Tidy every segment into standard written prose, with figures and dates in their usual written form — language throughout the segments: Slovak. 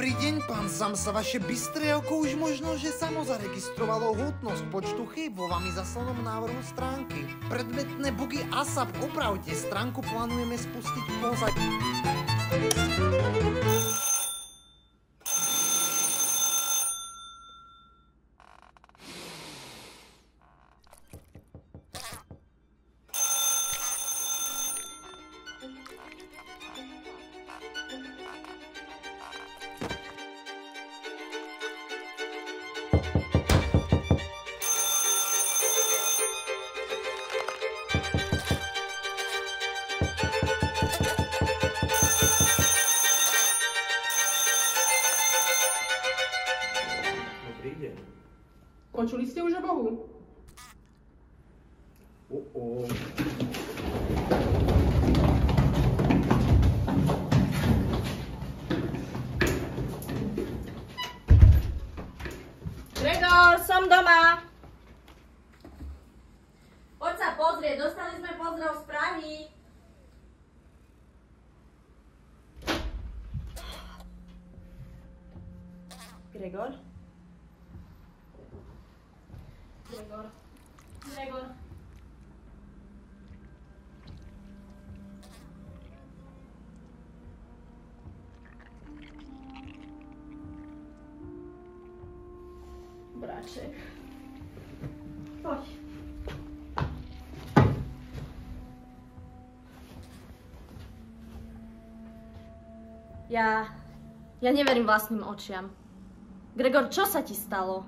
Dobrý deň, pán Samsa, vaše bystré oko už možno, že samo zaregistrovalo hutnosť počtu chýb vo vami zaslanom návrhu stránky. Predmetné bugy ASAP opravte, stránku plánujeme spustiť pozadí. Počuli ste už o Bohu? Gregor, som doma. Poď sa pozrieť, dostali sme pozdrav z Prahy. Gregor? Gregor. Bráček. Poď. Ja neverím vlastným očiam. Gregor, čo sa ti stalo?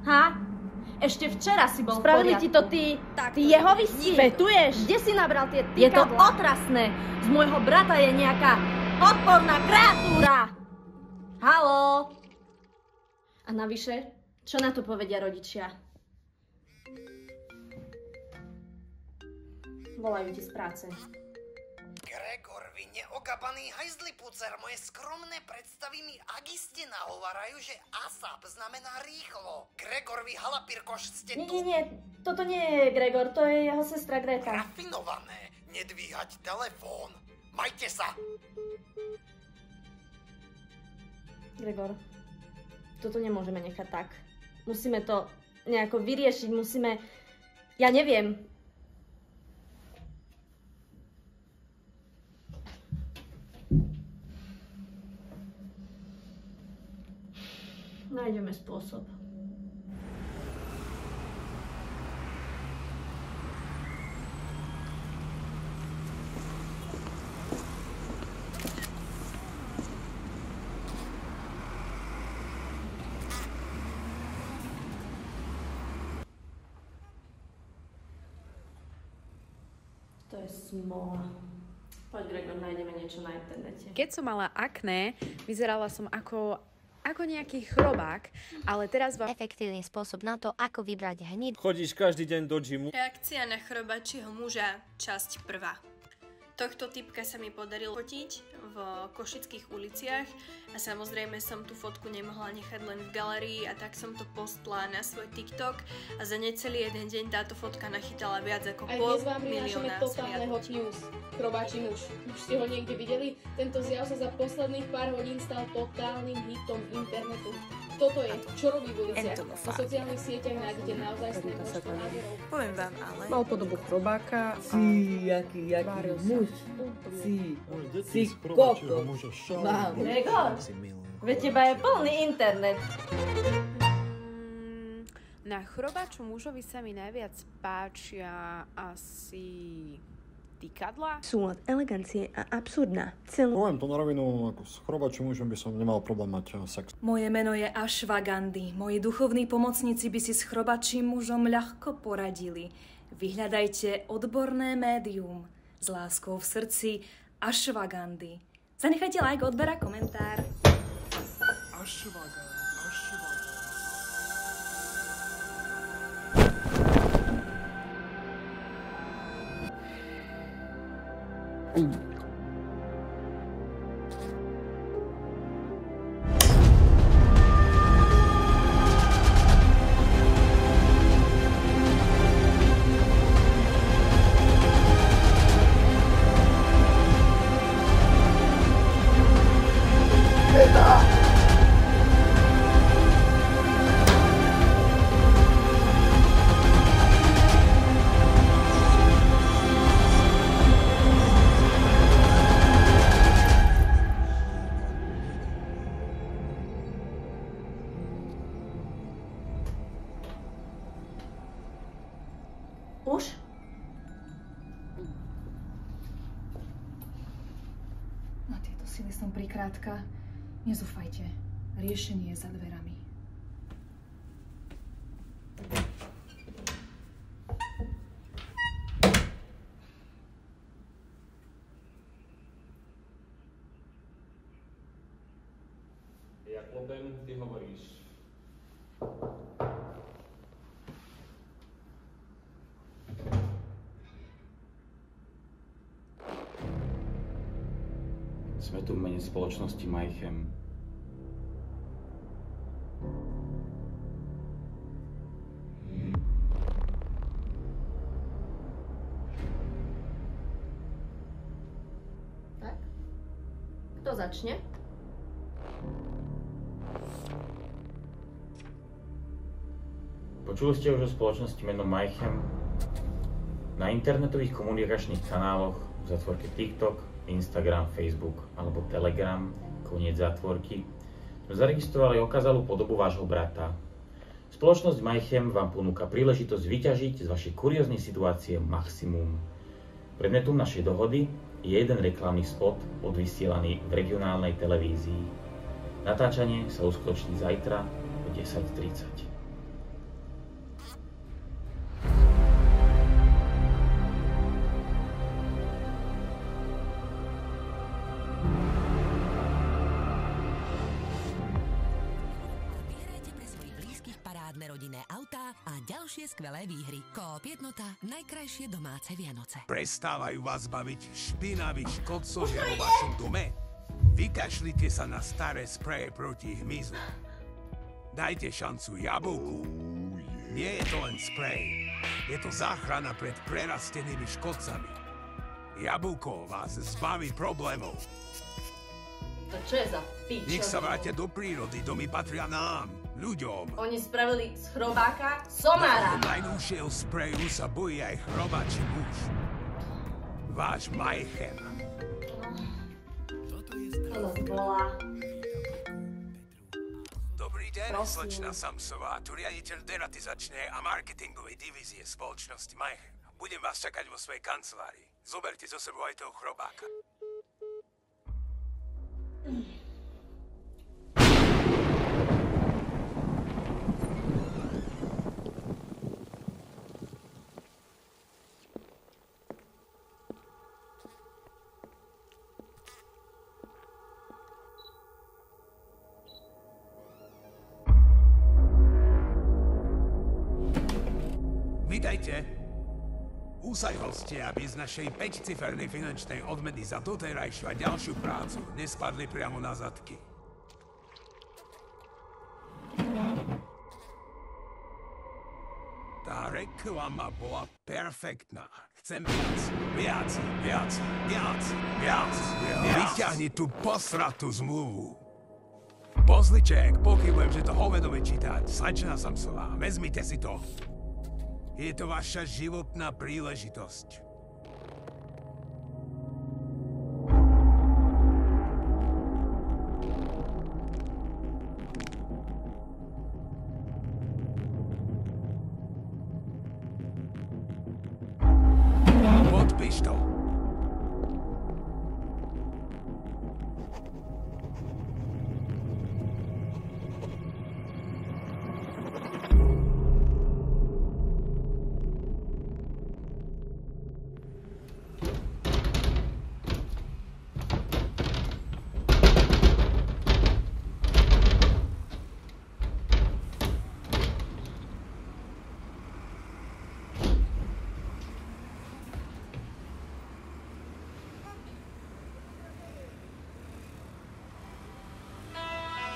Ha? Ešte včera si bol Spravili ti to ty Jehovisti? Vetuješ? Kde si nabral tie tykadlá? Je to otrasné. Z môjho brata je nejaká odporná kreatúra. Haló? A navyše, čo na to povedia rodičia? Volajú ti z práce. Gregor, vy neokapaný hajzlipucer, moje skromné predstavy mi agiste nahovarajú, že ASAP znamená rýchlo. Gregor, vy halapirkoš ste tu... Nie, toto nie je Gregor, to je jeho sestra Greta. Rafinované, nedvíhať telefón. Majte sa! Gregor, toto nemôžeme nechať tak. Musíme to nejako vyriešiť, musíme... Ja neviem. Nájdeme spôsob. To je smola. Poď, Gregor, nájdeme niečo na internete. Keď som mala akné, vyzerala som ako nejaký chrobák, ale teraz vám... Efektívny spôsob na to, ako vybrať hníď. Chodíš každý deň do džimu? Reakcia na chrobačieho muža, časť 1. Tohto typka sa mi podarilo fotiť v Košických uliciach a samozrejme som tú fotku nemohla nechať len v galérii a tak som to postla na svoj TikTok a za necelý jeden deň táto fotka nachytala viac ako 500 000 totálneho Chrobáčí muž. Už ste ho niekde videli? Tento zjav sa za posledných pár hodín stal totálnym hitom internetu. Toto je, čo robí v uliciach. Na sociálnych sieťach nájdete naozaj množstvo názorov. Poviem vám ale. Mal podobu chrobáka a... Jaký muž. Si kokos. Gregor, veď teba je plný internet. Na chrobáču mužovi sa mi najviac páčia asi... tykadlá? Súlad elegancie a absurdná. Poviem to na rovinu, ako s chrobačím mužom by som nemal problém mať sex. Moje meno je Ashwagandhi. Moji duchovní pomocníci by si s chrobačím mužom ľahko poradili. Vyhľadajte odborné médium. S láskou v srdci Ashwagandhi. Zanechajte like, odber a komentár. Ashwagandhi. Greta! Už? Na tieto sily som prikrátka. Nezúfajte. Riešenie je za dverami. Ja klopem, ty hovoríš. Sme tu v mene spoločnosti Majchem. Tak? Kto začne? Počuli ste už o spoločnosti menom Majchem? Na internetových komunikačných kanáloch v zátvorke TikTok, Instagram, Facebook alebo Telegram, koniec zátvorky, sme zaregistrovali okázalú podobu vášho brata. Spoločnosť Majchem vám ponúka príležitosť vyťažiť z vašej kurióznej situácie maximum. Predmetom našej dohody je jeden reklamný spot odvysielaný v regionálnej televízii. Natáčanie sa uskutoční zajtra o 10:30. Rodinné autá a ďalšie skvelé výhry. Coop Jednota, najkrajšie domáce Vianoce. Prestávajú vás baviť špinaví škodcovia vo vašom dome? Vykašlite sa na staré spreje proti hmyzu. Dajte šancu jablku. Nie je to len sprej. Je to záchrana pred prerastenými škodcami. Jablko vás zbaví problémov. To čo je za pičovinu? Nech sa vrátia do prírody, domy patria nám, ľuďom. Oni spravili z chrobáka somára. Najnovšieho spreju sa bojí aj chrobačí muž. Váš Majchem. To nás volá. Dobrý deň, slečna Samsová, tu riaditeľ deratizačnej a marketingovej divízie spoločnosti Majchem. Budem vás čakať vo svojej kancelárii. Zoberte so sebou aj toho chrobáka. Vítajte. Úsajhol ste, aby z našej 5-cifernej finančnej odmeny za doterajšiu a ďalšiu prácu nespadli priamo na zadky. Tá reklama bola perfektná. Chcem viac. Vyťahni tú posratú zmluvu. Pozliček, pochybujem, že to hoveno vie čítať. Slečna Samsová, vezmite si to. Je to vaša životná príležitosť. Podpíš to.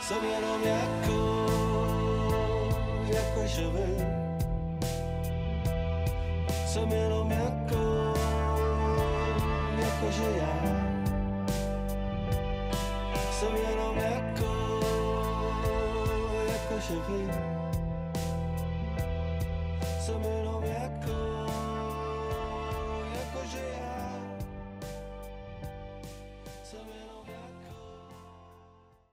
Som jenom jako živý. Som jenom jakože já. Som jenom jako živý. Som jenom jako